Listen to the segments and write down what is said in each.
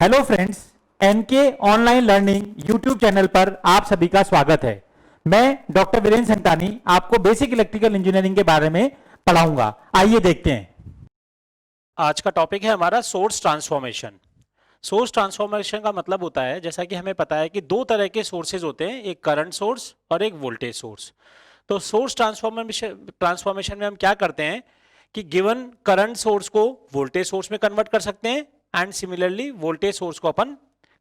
Hello friends, NK online learning YouTube channel पर आप सभी का स्वागत है। मैं डॉक्टर वीरेंद्र संतानी आपको बेसिक इलेक्ट्रिकल इंजीनियरिंग के बारे में पढ़ाऊंगा। आइए देखते हैं। आज का टॉपिक है हमारा सोर्स ट्रांसफॉर्मेशन। सोर्स ट्रांसफॉर्मेशन का मतलब होता है, जैसा कि हमें पता है कि दो तरह के सोर्सेज होते हैं, एक करंट सोर्स और एक वोल्टेज सोर्स। तो सोर्स ट्रांसफॉर्मेशन में हम क्या करते हैं कि गिवन करंट सोर्स को वोल्टेज सोर्स में कन्वर्ट कर सकते हैं एंड सिमिलरली वोल्टेज सोर्स को अपन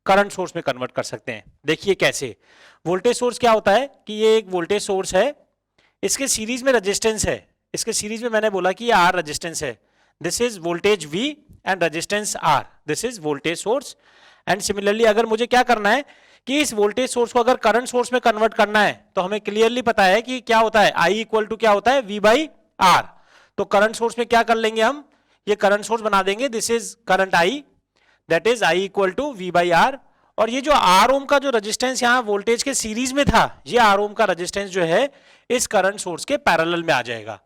करंट सोर्स में कन्वर्ट कर सकते हैं। देखिए कैसे। वोल्टेज सोर्स क्या होता है कि ये एक वोल्टेज सोर्स है, इसके सीरीज में रेजिस्टेंस है। इसके सीरीज में मैंने बोला कि ये आर रेजिस्टेंस है। This is voltage V and resistance R। This is voltage source. And similarly अगर मुझे क्या करना है कि इस वोल्टेज सोर्स को अगर करंट सोर्स में कन्वर्ट करना है तो हमें क्लियरली पता है कि क्या होता है, I इक्वल टू क्या होता है, V बाई R। तो करंट सोर्स में क्या कर लेंगे हम, ये करंट सोर्स बना देंगे। This is current I, that is I equal to V by R। और ये जो R ओम का जो रेजिस्टेंस यहाँ वोल्टेज के सीरीज में था, ये R ओम का रेजिस्टेंस जो है इस करंट सोर्स के पैरेलल में आ जाएगा।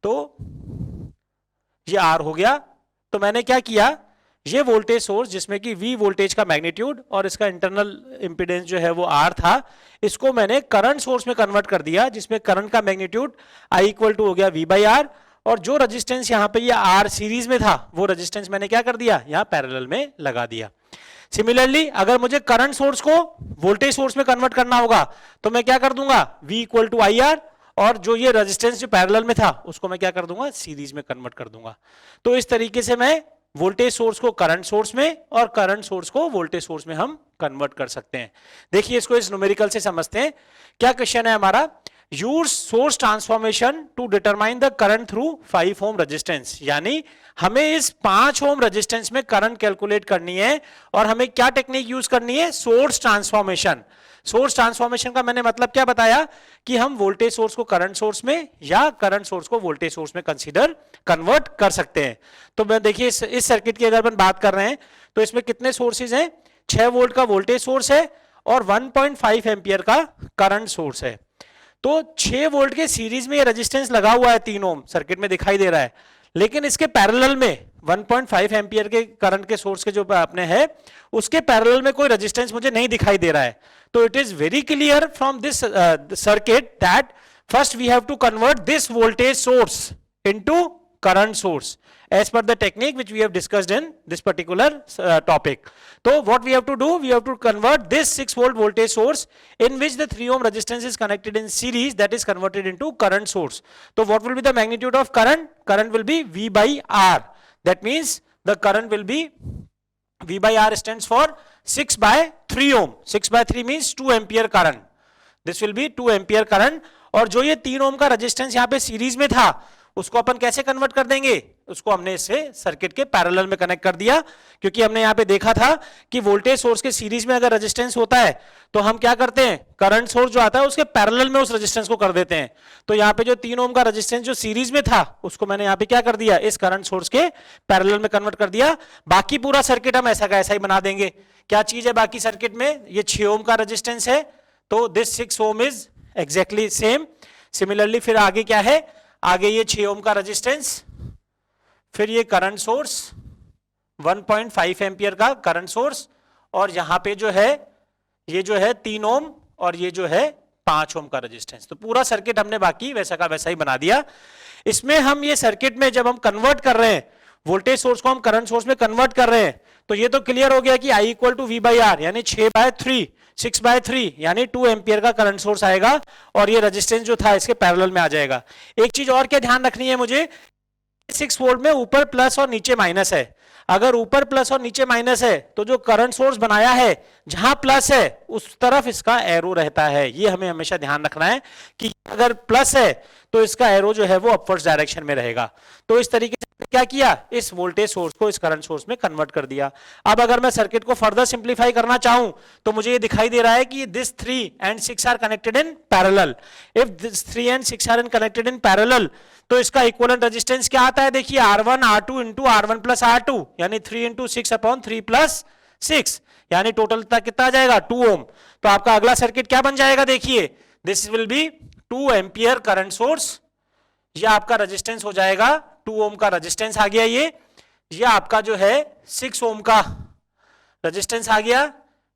तो ये R हो गया। तो मैंने क्या किया, ये वोल्टेज सोर्स जिसमें कि V वोल्टेज का मैग्नीट्यूड और इसका इंटरनल इंपीडेंस जो है वो R था, इसको मैंने करंट सोर्स में कन्वर्ट कर दिया, जिसमें करंट का मैग्नीट्यूड I इक्वल टू हो गया V बाई R। और जो रेजिस्टेंस यहाँ पे ये R सीरीज में था, वो रेजिस्टेंस मैंने क्या कर दिया, यहाँ पैरेलल में लगा दिया। सिमिलरली अगर मुझे करंट सोर्स को वोल्टेज सोर्स में कन्वर्ट करना होगा तो मैं क्या कर दूंगा, V equal to I R, और जो ये रेजिस्टेंस जो पैरेलल में था उसको मैं क्या कर दूंगा, सीरीज में कन्वर्ट कर दूंगा। तो इस तरीके से मैं वोल्टेज सोर्स को करंट सोर्स में और करंट सोर्स को वोल्टेज सोर्स में हम कन्वर्ट कर सकते हैं। देखिए इसको इस न्यूमेरिकल से समझते हैं। क्या क्वेश्चन है हमारा, use source transformation to determine the current through 5 ohm resistance. यानी हमें इस 5 ओम रेजिस्टेंस में करंट कैलकुलेट करनी है और हमें क्या टेक्निक यूज करनी है, सोर्स ट्रांसफॉर्मेशन। सोर्स ट्रांसफॉर्मेशन का मैंने मतलब क्या बताया कि हम वोल्टेज सोर्स को करंट सोर्स में या करंट सोर्स को वोल्टेज सोर्स में कंसीडर कन्वर्ट कर सकते हैं। तो मैं देखिए इस सर्किट की अगर अपन बात कर रहे हैं तो इसमें कितने सोर्सेज हैं, 6 वोल्ट का वोल्टेज सोर्स है और 1.5 एम्पियर का करंट सोर्स है। तो 6 वोल्ट के सीरीज में ये रेजिस्टेंस लगा हुआ है 3 ओम, सर्किट में दिखाई दे रहा है, लेकिन इसके पैरेलल में 1.5 एम्पियर के करंट के सोर्स के जो अपने है उसके पैरेलल में कोई रेजिस्टेंस मुझे नहीं दिखाई दे रहा है। तो it is very clear from this circuit that first we have to convert this voltage source into current source as per the technique which we have discussed in this particular topic. So what we have to do, we have to convert this 6 volt voltage source in which the 3 ohm resistance is connected in series, that is converted into current source. So what will be the magnitude of current? Current will be V by R. That means the current will be V by R stands for 6 by 3 ohm. 6 by 3 means 2 ampere current. This will be 2 ampere current. और जो ये 3 ओम का resistance यहाँ पे series में था उसको अपन कैसे कन्वर्ट कर देंगे, उसको हमने इससे सर्किट के पैरेलल में कनेक्ट कर दिया। क्योंकि हमने यहाँ पे देखा था कि वोल्टेज सोर्स के सीरीज में अगर रेजिस्टेंस होता है तो हम क्या करते हैं, करंट सोर्स जो आता है उसके पैरेलल में उस रेजिस्टेंस को कर देते हैं। तो यहाँ पे जो 3 ओम का रेजिस्टेंस जो सीरीज में था उसको मैंने यहाँ पे क्या कर दिया, इस करंट सोर्स के पैरेलल में कन्वर्ट कर दिया। बाकी पूरा सर्किट हम ऐसा का ऐसा ही बना देंगे। क्या चीज है बाकी सर्किट में, ये 6 ओम का रेजिस्टेंस है तो this 6 ohm is exactly same. Similarly फिर आगे क्या है, आगे ये 6 ओम का रेजिस्टेंस, फिर ये करंट सोर्स 1.5 एम्पियर का करंट सोर्स, और यहां पे जो है ये जो है 3 ओम और ये जो है 5 ओम का रेजिस्टेंस। तो पूरा सर्किट हमने बाकी वैसा का वैसा ही बना दिया। इसमें हम ये सर्किट में जब हम कन्वर्ट कर रहे हैं वोल्टेज सोर्स को, हम करंट सोर्स में कन्वर्ट कर रहे हैं, तो ये तो क्लियर हो गया कि I equal to V by R, यानी 6 बाय 3 यानी 2 एम्पियर का करंट सोर्स आएगा और ये रेजिस्टेंस जो था इसके पैरेलल में आ जाएगा। एक चीज और क्या ध्यान रखनी है मुझे, 6 वोल्ट में ऊपर प्लस और नीचे माइनस है। अगर ऊपर प्लस और नीचे माइनस है तो जो करंट सोर्स बनाया है जहां प्लस है उस तरफ इसका एरो रहता है। ये हमें हमेशा ध्यान रखना है कि अगर प्लस है तो इसका एरो जो है वो अपवर्ड्स डायरेक्शन में रहेगा। तो इस तरीके से क्या किया, इस वोल्टेज सोर्स को इस करंट सोर्स में कन्वर्ट कर दिया। अब अगर मैं सर्किट को फर्दर सिंप्लीफाई करना चाहूं तो मुझे ये दिखाई दे रहा है कि this 3 and 6 are connected in parallel. If this 3 and 6 are connected in parallel तो इसका इक्विवेलेंट रेजिस्टेंस क्या आता है, देखिए R1 R2 into R1 plus R2, यानी 3 इंटू 6 अपॉन 3 प्लस 6, यानी टोटल कितना आ जाएगा 2 ओम। तो आपका अगला सर्किट क्या बन जाएगा, देखिए this will be 2 ampere current source, ये आपका रेजिस्टेंस हो जाएगा 2 ओम का रेजिस्टेंस आ गया। ये आपका जो है 6 ओम का रेजिस्टेंस आ गया,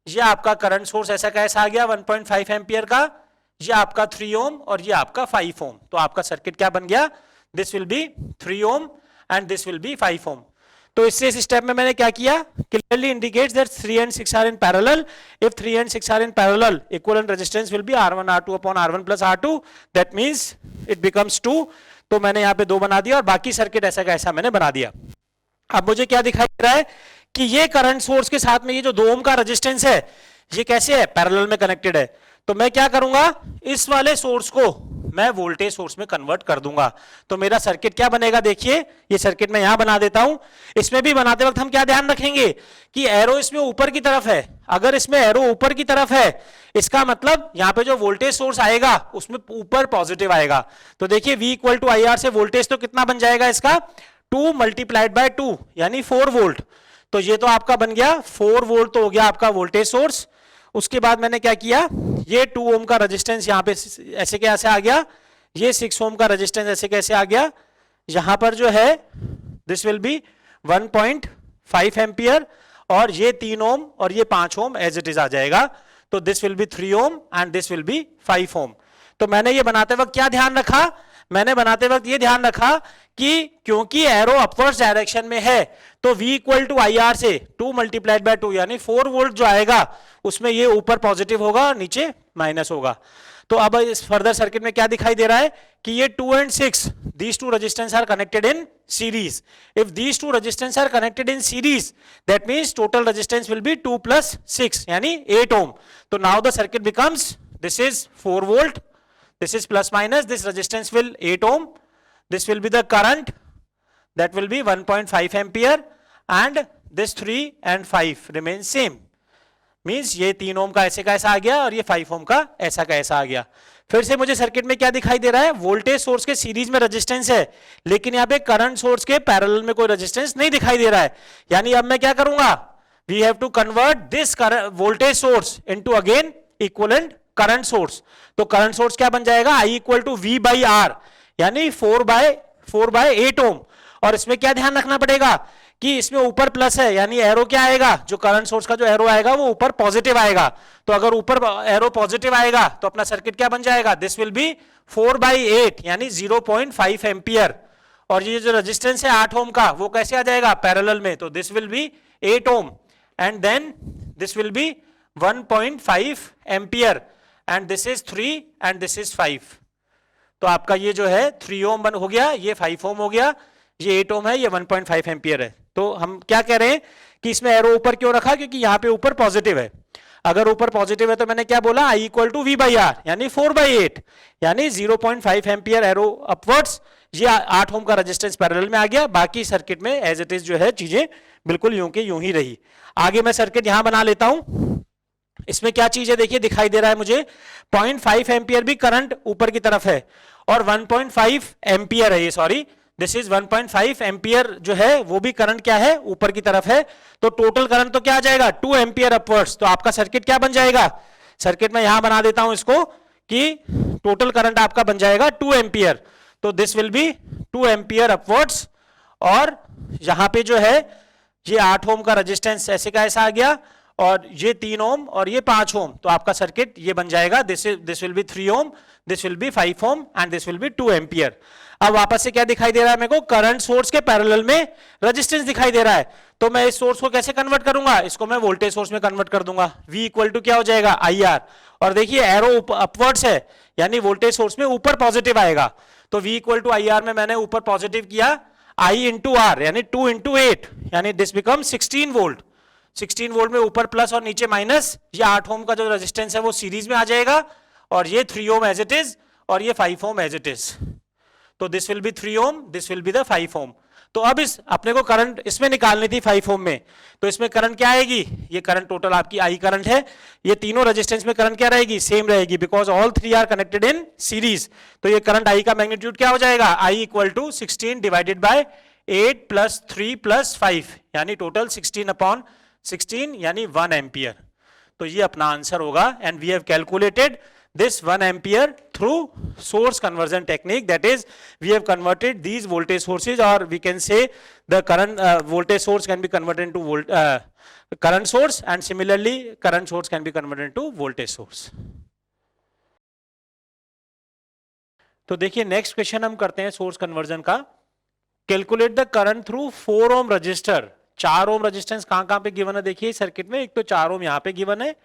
ये आपका करंट सोर्स ऐसा का ऐसा आ गया 1.5 एम्पियर का, ये आपका 3 ओम और ये आपका 5 ओम। तो आपका सर्किट क्या बन गया, this will be 3 ohm and this will be 5 ohm. तो इससे इस स्टेप में मैंने क्या किया, clearly indicates that 3 and 6 are in parallel. If 3 and 6 are in parallel, equivalent resistance will be R1 R2 upon R1 plus R2, that means it becomes 2। तो मैंने यहाँ पे 2 बना दिया और बाकी सर्किट ऐसा का ऐसा मैंने बना दिया। अब मुझे क्या दिखाई दे रहा है कि ये करंट सोर्स के साथ में ये जो 2 ओम का रेजिस्टेंस है ये कैसे है, पैरेलल में कनेक्टेड है। तो मैं क्या करूंगा, इस वाले सोर्स को मैं वोल्टेज सोर्स में कन्वर्ट कर दूंगा। तो मेरा सर्किट क्या बनेगा, देखिए ये सर्किट मैं यहां बना देता हूं। इसमें भी बनाते वक्त हम क्या ध्यान रखेंगे कि एरो इसमें ऊपर की तरफ है। अगर इसमें एरो ऊपर की तरफ है इसका मतलब यहां पे जो वोल्टेज सोर्स आएगा उसमें ऊपर पॉजिटिव आएगा। तो देखिए V equal to I R से वोल्टेज तो कितना बन जाएगा इसका, 2 मल्टीप्लाइड बाय 2 यानी 4 वोल्ट। तो ये तो आपका बन गया 4 वोल्ट, तो हो गया आपका वोल्टेज सोर्स। उसके बाद मैंने क्या किया, ये 2 ओम का रेजिस्टेंस यहां पे ऐसे कैसे आ गया, ये 6 ओम का रेजिस्टेंस ऐसे कैसे आ गया, यहां पर जो है दिस विल बी 1.5 एम्पियर और ये 3 ओम और ये 5 ओम एज इट इज आ जाएगा। तो this will be 3 ohm and this will be 5 ohm. तो मैंने ये बनाते वक्त क्या ध्यान रखा, मैंने बनाते वक्त ये ध्यान रखा कि क्योंकि एरो अपवर्ड्स डायरेक्शन में है तो V equal to I R से 2 मल्टीप्लाइड बाय 2 यानी 4 वोल्ट जो आएगा उसमें ये ऊपर पॉजिटिव होगा और नीचे माइनस होगा। तो अब इस फर्दर सर्किट में क्या दिखाई दे रहा है कि ये 2 and 6 these two resistance are connected in series. If these two resistance are connected in series, that means total resistance will be 2 plus 6 यानी 8 ohm. So now the circuit becomes, this is 4 volt, this is plus minus, this resistance will 8 ohm, this will be the current, that will be 1.5 ampere and this 3 and 5 remain same. Means ये 3 ओम का ऐसा आ गया और ये 5 ओम का ऐसा आ गया। फिर से मुझे सर्किट में क्या दिखाई दे रहा है, वोल्टेज सोर्स के सीरीज में रेजिस्टेंस है लेकिन यहाँ पे करंट सोर्स के पैरेलल में कोई रेजिस्टेंस नहीं दिखाई दे रहा है। यानी अब मैं क्या करूंगा, we have to convert this voltage source into again equivalent current source. तो करंट सोर्स क्या बन जाएगा, I equal to V by R यानी 4 बाय 8 ओम। और इसमें क्या ध्यान रखना पड़ेगा कि इसमें ऊपर प्लस है यानी एरो क्या आएगा, जो करंट सोर्स का जो एरो आएगा वो ऊपर पॉजिटिव आएगा। तो अगर ऊपर एरो पॉजिटिव आएगा तो अपना सर्किट क्या बन जाएगा, दिस विल बी 4 बाई 8 यानी 0.5 एम्पियर। और ये जो रेजिस्टेंस है 8 ओम का वो कैसे आ जाएगा, पैरेलल में। तो this will be 8 ohm and then this will be 1.5 ampere and this is 3 and this is 5। तो आपका ये जो है 3 ओम हो गया, ये 5 ओम हो गया, ये 8 ओम है, ये 1.5 एम्पियर है। तो हम क्या कह रहे हैं कि इसमें एरो ऊपर क्यों रखा, क्योंकि यहां पे ऊपर पॉजिटिव है। अगर ऊपर पॉजिटिव है तो मैंने क्या बोला, I equal to V by R यानी 4 बाई 8 यानी 0.5 एम्पियर एरो अपवर्ड्स। ये 8 ओम का रेजिस्टेंस पैरेलल में आ गया। बाकी सर्किट में एज इट इज जो है चीजें बिल्कुल यूं के यूं ही रही। आगे मैं सर्किट यहां बना लेता हूं। इसमें क्या चीज है देखिए, दिखाई दे रहा है मुझे 0.5 एम्पियर भी करंट ऊपर की तरफ है और 1.5 एम्पियर है ये, सॉरी दिस इज 1.5 एम्पियर जो है वो भी करंट क्या है, ऊपर की तरफ है। तो टोटल करंट तो क्या आ जाएगा, 2 एम्पियर अपवर्ड्स। तो आपका सर्किट क्या बन जाएगा, सर्किट में यहां बना देता हूं इसको कि टोटल करंट आपका बन जाएगा 2 एम्पियर। तो this will be 2 ampere upwards और यहां पे जो है ये 8 ओम का रेजिस्टेंस ऐसे का ऐसा आ गया और ये 3 ओम और ये 5 ओम। तो आपका सर्किट ये बन जाएगा, this will be 3 ohm, this will be 5 ohm and this will be 2 ampere. अब वापस से क्या दिखाई दे रहा है मेरे को, करंट सोर्स के पैरेलल में रेजिस्टेंस दिखाई दे रहा है। तो मैं इस सोर्स को कैसे कन्वर्ट करूंगा, इसको मैं वोल्टेज सोर्स में कन्वर्ट कर दूंगा। V इक्वल टू क्या हो जाएगा, IR। और देखिए एरो अपवर्ड्स है यानी वोल्टेज सोर्स में ऊपर पॉजिटिव आएगा। तो V इक्वल टू IR में मैंने ऊपर पॉजिटिव किया, I इंटू R यानी 2 इंटू 8 यानी दिस बिकम 16 वोल्ट। 16 वोल्ट में ऊपर प्लस और नीचे माइनस। ये 8 ओम का जो रेजिस्टेंस है वो सीरीज में आ जाएगा और ये 3 ओम एज इट इज और ये 5 ओम एज इट इज। तो this will be 3 ohm, this will be the 5 ohm. तो अब इस अपने को करंट इसमें निकालनी थी 5 ओम में। तो इसमें करंट क्या आएगी, ये करंट टोटल आपकी I करंट है। ये तीनों रेजिस्टेंस में करंट क्या रहेगी, सेम रहेगी, because all 3 are connected in series. तो ये करंट I का मैग्नीट्यूड क्या हो जाएगा, I equal to 16 divided by 8 plus 3 plus 5 यानी टोटल 16 अपॉन 16 यानी 1 एम्पियर। तो ये अपना आंसर होगा and we have calculated this 1 ampere through source conversion technique, that is we have converted these voltage sources, or we can say the current voltage source can be converted into current source, and similarly current source can be converted into voltage source. तो देखिए next question हम करते हैं source conversion का. Calculate the current through 4 ohm resistor. 4 ohm resistance कहां पे given है देखिए सर्किट में. एक तो 4 ओम यहां पे गिवन है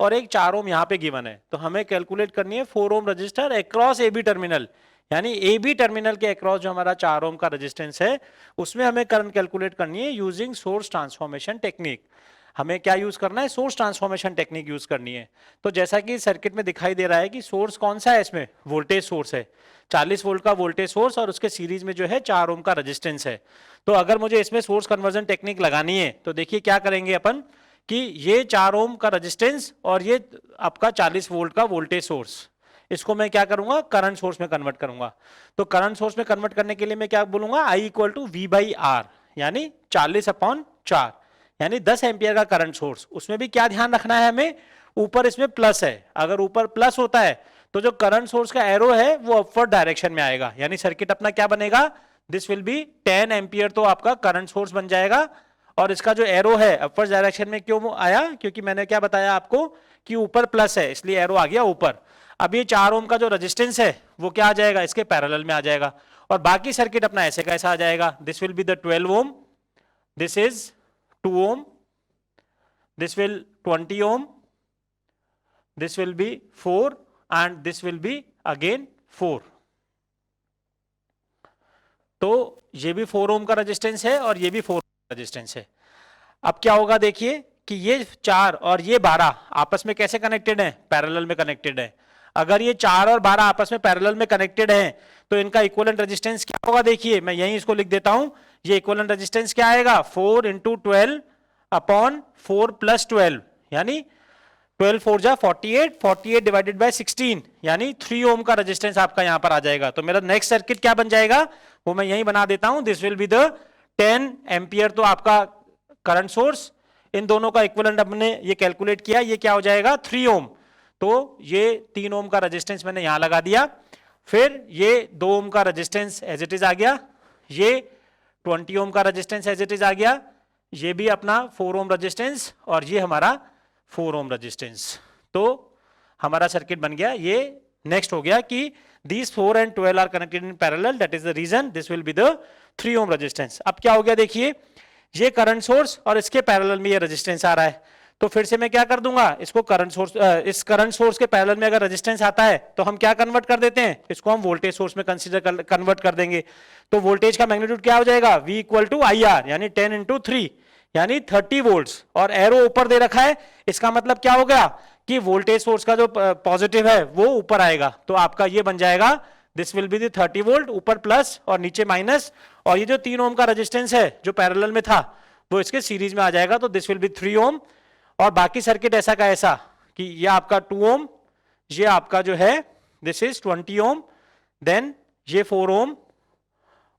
और एक 4 ओम यहां पे गिवन है. तो हमें कैलकुलेट करनी है 4 ohm resistor across A B terminal, यानी ए बी टर्मिनल के अक्रॉस जो हमारा 4 ओम का रेजिस्टेंस है उसमें हमें करंट कैलकुलेट करनी है यूजिंग सोर्स ट्रांसफॉर्मेशन टेक्निक. हमें क्या यूज करना है, सोर्स ट्रांसफॉर्मेशन टेक्निक यूज करनी है. तो जैसा कि सर्किट में दिखाई दे रहा है कि सोर्स कौन सा है, इसमें वोल्टेज सोर्स है, 40 वोल्ट का वोल्टेज सोर्स और उसके सीरीज में जो है 4 ओम का रेजिस्टेंस है. तो अगर मुझे इसमें सोर्स कन्वर्जन टेक्निक लगानी है तो देखिए क्या करेंगे अपन कि ये 4 ओम का रेजिस्टेंस और ये आपका 40 वोल्ट का वोल्टेज सोर्स, इसको मैं क्या करूंगा, करंट सोर्स में कन्वर्ट करूंगा. तो करंट सोर्स में कन्वर्ट करने के लिए मैं क्या बोलूंगा, I = V/R, यानी 40/4, यानी 10 एम्पियर का करंट सोर्स. उसमें भी क्या ध्यान रखना है हमें, ऊपर इसमें प्लस है. अगर ऊपर प्लस होता है तो जो करंट सोर्स का एरो है वो अपवर्ड डायरेक्शन में आएगा, यानी सर्किट अपना क्या बनेगा, दिस विल बी 10 एम्पियर तो आपका करंट सोर्स बन जाएगा. और इसका जो एरो है अपवर्ड डायरेक्शन में क्यों आया, क्योंकि मैंने क्या बताया आपको कि ऊपर प्लस है इसलिए एरो आ गया ऊपर. अब ये 4 ओम का जो रेजिस्टेंस है वो क्या आ जाएगा, इसके पैरेलल में आ जाएगा. और बाकी सर्किट अपना ऐसे कैसा आ जाएगा, this will be the 12 ohm, this is 2 ohm, this will 20 ohm, this will be 4 and this will be again 4. तो ये भी 4 ohm का रेजिस्टेंस है और ये भी 4 ohm का रेजिस्टेंस है. अब क्या होगा देखिए कि ये 4 और ये 12 आपस में कैसे कनेक्टेड है, पैरेलल में कनेक्टेड है. अगर ये 4 और 12 आपस में पैरेलल में कनेक्टेड हैं तो इनका इक्विवेलेंट रेजिस्टेंस क्या होगा, देखिए मैं यहीं इसको लिख देता हूं. ये इक्विवेलेंट रेजिस्टेंस क्या आएगा, 4 × 12 अपॉन 4 + 12, यानी 12 4 जा 48, 48 डिवाइडेड बाय 16, यानी 3 ओम का रेजिस्टेंस आपका यहां पर आ जाएगा. तो मेरा नेक्स्ट सर्किट क्या बन जाएगा वो मैं यहीं बना देता हूं. This will be the 10 ampere तो आपका करंट सोर्स. इन दोनों का इक्विवेलेंट हमने ये कैलकुलेट किया, ये क्या हो जाएगा 3 ओम. तो ये 3 ओम का रेजिस्टेंस मैंने यहां लगा दिया. फिर ये 2 ओम का रेजिस्टेंस एज इट इज आ गया, ये 20 ओम का रेजिस्टेंस एज इट इज आ गया, ये भी अपना 4 ओम रेजिस्टेंस और ये हमारा 4 ओम रेजिस्टेंस. तो हमारा सर्किट बन गया. ये नेक्स्ट हो गया कि these 4 and 12 are connected in parallel, that is the reason this will be the 3 ohm resistance. अब क्या हो गया देखिए, ये करंट सोर्स और इसके पैरेलल में ये रेजिस्टेंस आ रहा है. तो फिर से मैं क्या कर दूंगा, इसको करंट सोर्स, इस करंट सोर्स के पैरेलल में अगर रेजिस्टेंस आता है तो हम क्या कन्वर्ट कर देते हैं, इसको हम वोल्टेज सोर्स में कन्वर्ट कर देंगे. तो वोल्टेज का मैग्नीट्यूड क्या हो जाएगा, V = IR, यानी 10 × 3, यानी 30 वोल्ट्स. और एरो ऊपर दे रखा है, इसका मतलब क्या हो गया कि वोल्टेज सोर्स का जो पॉजिटिव है वो ऊपर आएगा. तो आपका ये बन जाएगा, this will be the 30 volt, ऊपर प्लस और नीचे माइनस. और ये जो 3 ओम का रेजिस्टेंस है जो पैरेलल में था वो इसके सीरीज में आ जाएगा. तो दिस विल बी 3 ओम. और बाकी सर्किट ऐसा का ऐसा कि ये आपका 2 ओम, ये आपका जो है दिस इज 20 ओम, देन ये 4 ओम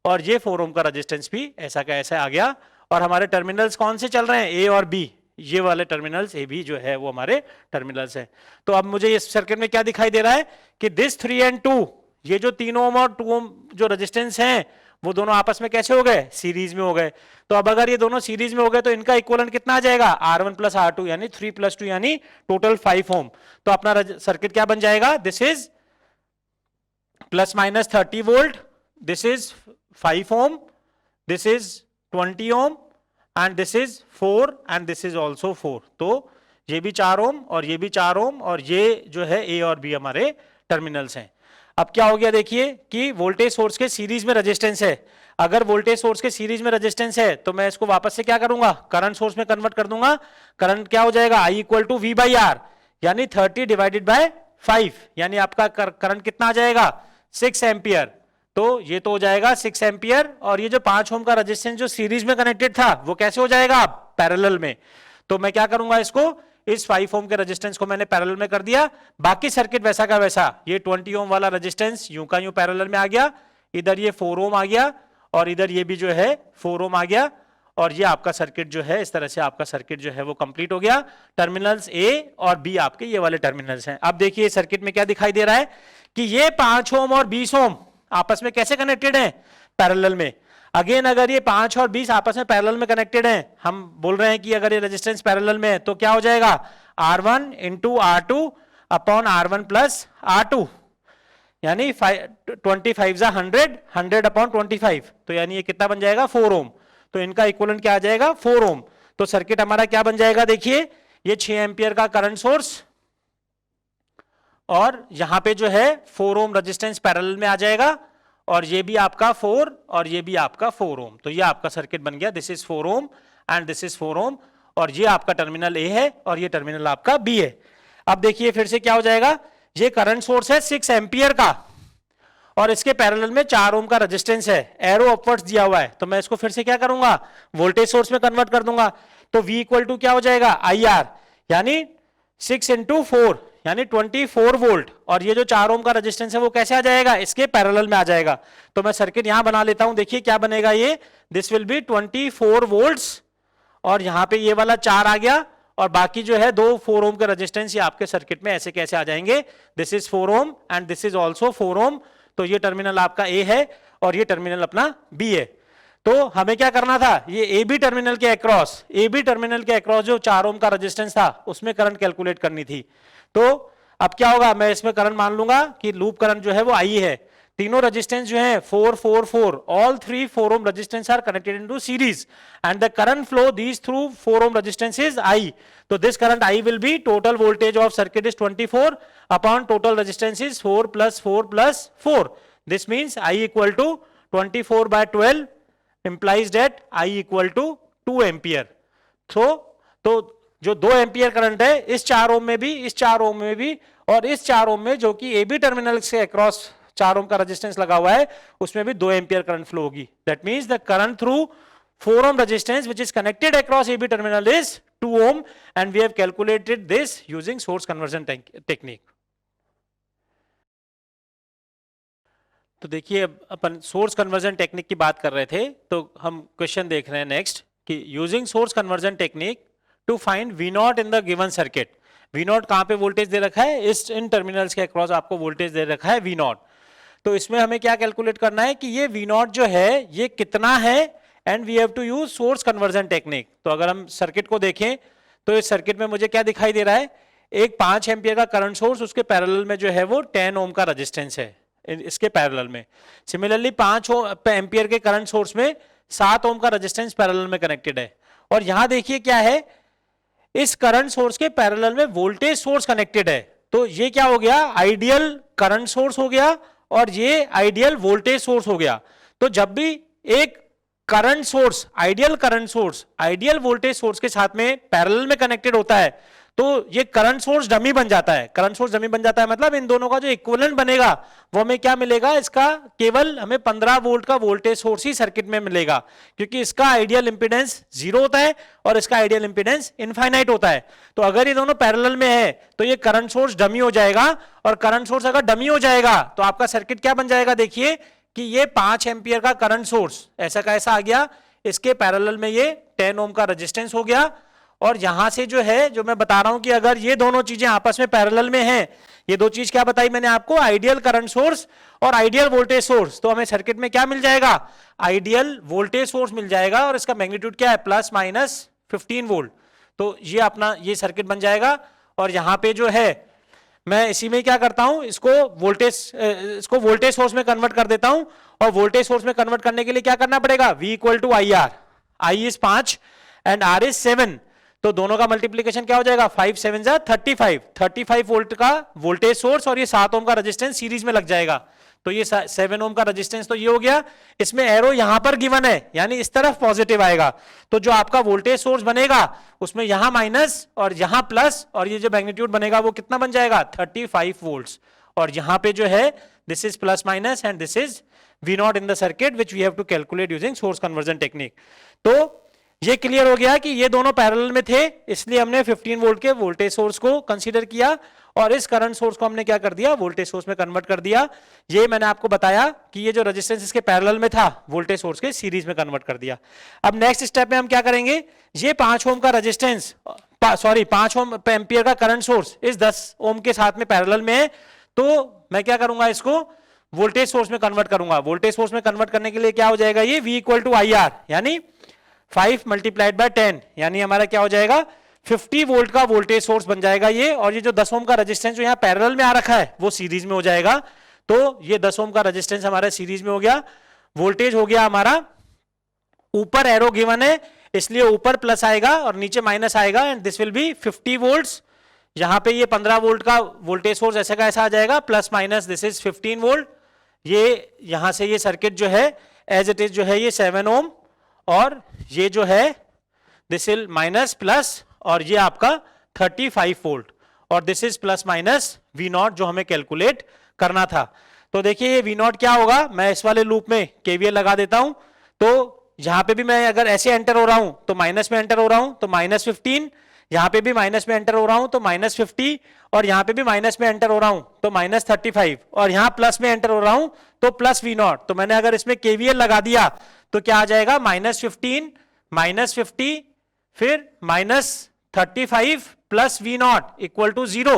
और ये 4 ओम का रेजिस्टेंस भी ऐसा का ऐसा आ गया. और हमारे टर्मिनल्स कौन से चल रहे हैं, ए और बी. ये वाले टर्मिनल्स ए बी जो है वो हमारे टर्मिनल्स हैं. तो अब मुझे इस सर्किट में क्या दिखाई दे रहा है कि दिस 3 and 2, ये जो 3 ओम और 2 ओम जो रेजिस्टेंस हैं वो दोनों आपस में कैसे हो गए, सीरीज में हो गए. तो अब अगर ये दोनों सीरीज में हो गए तो इनका इक्विवेलेंट कितना आ जाएगा, R1 + R2, यानी 3 + 2 यानी टोटल 5 ओम. तो अपना सर्किट क्या बन जाएगा, this is ±30 volt, this is 5 ohm, this is 20 ohm and this is 4 and this is also 4. तो ये भी 4 ओम और ये भी 4 ओम और ये जो है ए और बी हमारे टर्मिनल्स हैं. अब क्या हो गया देखिए कि वोल्टेज सोर्स के सीरीज में रेजिस्टेंस है. अगर वोल्टेज सोर्स के सीरीज में रेजिस्टेंस है तो मैं इसको वापस से क्या करूंगा, करंट सोर्स में कन्वर्ट कर दूंगा. करंट क्या हो जाएगा, I = V/R, यानी 30 डिवाइडेड बाय 5, यानी आपका करंट कितना आ जाएगा, 6 एम्पियर. तो ये तो हो जाएगा 6 एम्पियर. और ये जो 5 ओम का रेजिस्टेंस जो सीरीज में कनेक्टेड था वो कैसे हो जाएगा, पैरेलल में. तो मैं क्या करूंगा, इसको इस 5 ओम के रेजिस्टेंस को मैंने पैरेलल में कर दिया. बाकी सर्किट वैसा का वैसा, ये 20 ओम वाला रेजिस्टेंस यूं का यूं पैरेलल में आ गया, इधर ये 4 ओम आ गया और इधर ये भी जो है 4 ओम आ गया. और ये आपका सर्किट जो है इस तरह से आपका सर्किट जो है वो कंप्लीट हो गया. टर्मिनल्स ए और बी आपके ये वाले टर्मिनल्स हैं. अब देखिए सर्किट में क्या दिखाई दे रहा है कि ये 5 ओम और 20 ओम आपस में कैसे कनेक्टेड हैं, पैरेलल में. अगेन अगर ये 5 और 20 आपस में पैरेलल में कनेक्टेड हैं, हम बोल रहे हैं कि अगर ये रेजिस्टेंस पैरेलल में है तो क्या हो जाएगा, R1 into R2 upon R1 plus R2, यानी 25 जा 100, 100 अपॉन 25, तो यानी ये कितना बन जाएगा 4 ओम। तो इनका इक्विवेलेंट क्या आ जाएगा 4 ओम। तो सर्किट हमारा क्या बन जाएगा, देखिए ये 6 एंपियर का करंट सोर्स और यहां पे जो है 4 ओम रेजिस्टेंस पैरेलल में आ जाएगा और ये भी आपका 4 और ये भी आपका 4 ओम। तो ये आपका सर्किट बन गया, this is 4 Om and this is 4 ओम और ये आपका टर्मिनल ए है और ये टर्मिनल आपका बी है। अब देखिए फिर से क्या हो जाएगा, ये करंट सोर्स है 6 एंपियर का और इसके पैरेलल में 4 ओम का रेजिस्टेंस है, एरो अपवर्ड्स दिया हुआ है, तो मैं इसको फिर से क्या करूंगा, वोल्टेज सोर्स में कन्वर्ट कर दूंगा। तो V इक्वल टू क्या हो जाएगा IR, यानी 6 इंटू 4 यानी 24 वोल्ट और ये जो 4 ओम का रेजिस्टेंस है वो कैसे आ जाएगा, इसके पैरेलल में आ जाएगा। तो मैं सर्किट यहां बना लेता हूं, देखिए क्या बनेगा, ये दिस विल बी 24 वोल्ट्स और यहां पे ये वाला 4 आ गया और बाकी जो है 2 4 ओम के रेजिस्टेंस ये आपके सर्किट में ऐसे कैसे आ जाएंगे, this is 4 Om and this is also 4 ओम। तो ये टर्मिनल आपका ए है और ये टर्मिनल अपना बी है। तो हमें क्या करना था, ये ए बी टर्मिनल के अक्रॉस जो 4 ओम का रेजिस्टेंस था उसमें करंट कैलकुलेट करनी थी। तो अब क्या होगा, मैं इसमें करंट मान लूंगा कि लूप करंट जो है वो आई है, तीनों रेजिस्टेंस जो है 4 4 4 all 3 4 ohm resistance are connected into series and the current flow these through 4 ohm resistance is I. तो this current I will be total voltage of circuit is 24 upon total resistance is 4 plus 4 plus 4। This means I equal to 24 by 12 implies that I equal to 2 ampere. तो जो 2 ampere current है इस 4 ओम में भी, इस 4 ओम में भी और इस 4 ओम में जो कि ए बी टर्मिनल से अक्रॉस 4 ओम का रेजिस्टेंस लगा हुआ है उसमें भी 2 एम्पियर करंट फ्लो होगी। That means the current through 4 ohm resistance which is connected across AB terminal is 2 ohm and we have calculated this using source conversion technique। तो देखिए अपन सोर्स कन्वर्जन टेक्निक की बात कर रहे थे, तो हम क्वेश्चन देख रहे हैं नेक्स्ट कि using source conversion technique to find V not in the given circuit. V not कहां पे वोल्टेज दे रखा है, इस इन टर्मिनल्स के अक्रॉस आपको वोल्टेज दे रखा है V नॉट। तो इसमें हमें क्या कैलकुलेट करना है कि ये V नॉट जो है ये कितना है and we have to use source conversion technique. तो अगर हम सर्किट को देखें तो इस सर्किट में मुझे क्या दिखाई दे रहा है, एक 5 एम्पियर का करंट सोर्स, उसके पैरेलल में जो है वो 10 ओम का रेजिस्टेंस है इसके पैरेलल में। सिमिलरली 5 एम्पियर के करंट सोर्स में 7 ओम का रेजिस्टेंस पैरेलल में कनेक्टेड है और यहां देखिए क्या है, इस करंट सोर्स के पैरेलल में वोल्टेज सोर्स कनेक्टेड है। तो ये क्या हो गया, आइडियल करंट सोर्स हो गया और ये आइडियल वोल्टेज सोर्स हो गया। तो जब भी एक current source, ideal voltage source के साथ में पैरेलल में कनेक्टेड होता है तो ये करंट सोर्स डमी बन जाता है। करंट सोर्स डमी बन जाता है मतलब इन दोनों का जो इक्विवेलेंट बनेगा वो हमें क्या मिलेगा, इसका केवल हमें 15 वोल्ट का वोल्टेज सोर्स ही सर्किट में मिलेगा, क्योंकि इसका आइडियल इंपीडेंस 0 होता है और इसका आइडियल इंपीडेंस इनफाइनाइट होता है। तो अगर ये दोनों पैरेलल में है तो ये करंट सोर्स डमी हो जाएगा और करंट सोर्स अगर डमी हो जाएगा तो आपका सर्किट क्या बन जाएगा, देखिए कि ये 5 एम्पियर का करंट सोर्स ऐसा का ऐसा आ गया, इसके पैरेलल में ये 10 ओम का रेजिस्टेंस हो गया और यहां से जो है, जो मैं बता रहा हूं कि अगर ये दोनों चीजें आपस में पैरेलल में हैं, ये दो चीज क्या बताई मैंने आपको, आइडियल करंट सोर्स और आइडियल वोल्टेज सोर्स, तो हमें सर्किट में क्या मिल जाएगा, आइडियल वोल्टेज सोर्स मिल जाएगा और इसका मैग्नीट्यूड क्या है, प्लस माइनस 15 वोल्ट। तो ये अपना ये सर्किट बन जाएगा और यहां पे जो है मैं इसी में क्या करता हूं, इसको वोल्टेज सोर्स में कन्वर्ट कर देता हूं और वोल्टेज सोर्स में कन्वर्ट करने के लिए क्या करना पड़ेगा, V equal to I R, I is 5 and R is 7, तो दोनों का मल्टीप्लीकेशन क्या हो जाएगा, 5 7 जा 35 वोल्ट का वोल्टेज सोर्स और ये 7 ओम का रेजिस्टेंस सीरीज में लग जाएगा। तो ये 7 ओम का रेजिस्टेंस तो ये हो गया, इसमें एरो यहां पर गिवन है यानी इस तरफ पॉजिटिव आएगा, तो जो आपका वोल्टेज सोर्स बनेगा उसमें यहां माइनस और यहां प्लस और ये जो मैग्नीट्यूड बनेगा वो कितना बन जाएगा, 35 वोल्ट्स। और यहां पे जो है this is plus minus and this is V not in the circuit which we have to calculate using source conversion technique. तो ये क्लियर हो गया कि ये दोनों पैरेलल में थे, इसलिए हमने 15 वोल्ट के वोल्टेज सोर्स को कंसीडर किया और इस करंट सोर्स को हमने क्या कर दिया, वोल्टेज सोर्स में कन्वर्ट कर दिया। ये मैंने आपको बताया कि ये जो रेजिस्टेंस इसके पैरेलल में था वोल्टेज सोर्स के सीरीज में कन्वर्ट कर दिया। अब नेक्स्ट स्टेप में हम क्या करेंगे, ये 5 ओम का रेजिस्टेंस 5 ओम एम्पियर का करंट सोर्स इस 10 ओम के साथ में पैरेलल में है, तो मैं क्या करूंगा, इसको वोल्टेज सोर्स में कन्वर्ट करूंगा। वोल्टेज सोर्स में कन्वर्ट करने के लिए क्या हो जाएगा, ये V equal to I R, यानी 5 मल्टीप्लाइड बाय 10, यानी हमारा क्या हो जाएगा 50 वोल्ट का वोल्टेज सोर्स बन जाएगा ये। और ये जो 10 ओम का रेजिस्टेंस जो यहाँ पैरेलल में आ रखा है वो सीरीज में हो जाएगा। तो ये 10 ओम का रेजिस्टेंस हमारा सीरीज में हो गया। वोल्टेज हो गया हमारा, ऊपर एरो गिवन है इसलिए ऊपर प्लस आएगा और नीचे माइनस आएगा, and this will B 50 volts. यहां पे ये 15 वोल्ट का वोल्टेज सोर्स ऐसे का ऐसा आ जाएगा, plus minus this is 15 volt. ये यहां से ये सर्किट जो है एज इट इज जो है ये 7 ओम, और ये जो है दिस विल माइनस प्लस, और ये आपका 35 वोल्ट, और this is plus minus V not जो हमें कैलकुलेट करना था। तो देखिए ये V नॉट क्या होगा, मैं इस वाले लूप में KVL लगा देता हूं। तो यहां पे भी मैं अगर ऐसे एंटर हो रहा हूं तो माइनस में एंटर हो रहा हूं तो -15, यहां पे भी माइनस में एंटर हो रहा हूं तो -50, और यहां पे भी माइनस में एंटर हो रहा हूं तो -35, और यहां प्लस में एंटर हो रहा हूं तो प्लस V नॉट। तो मैंने अगर इसमें KVL लगा दिया तो क्या आ जाएगा, -15 -50 फिर -35 plus V not equal to 0,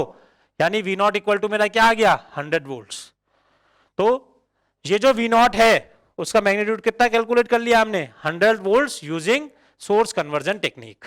यानी V नॉट इक्वल टू मेरा क्या आ गया 100 वोल्ट्स। तो ये जो V नॉट है उसका मैग्नीट्यूड कितना कैलकुलेट कर लिया हमने, 100 volts using source conversion technique.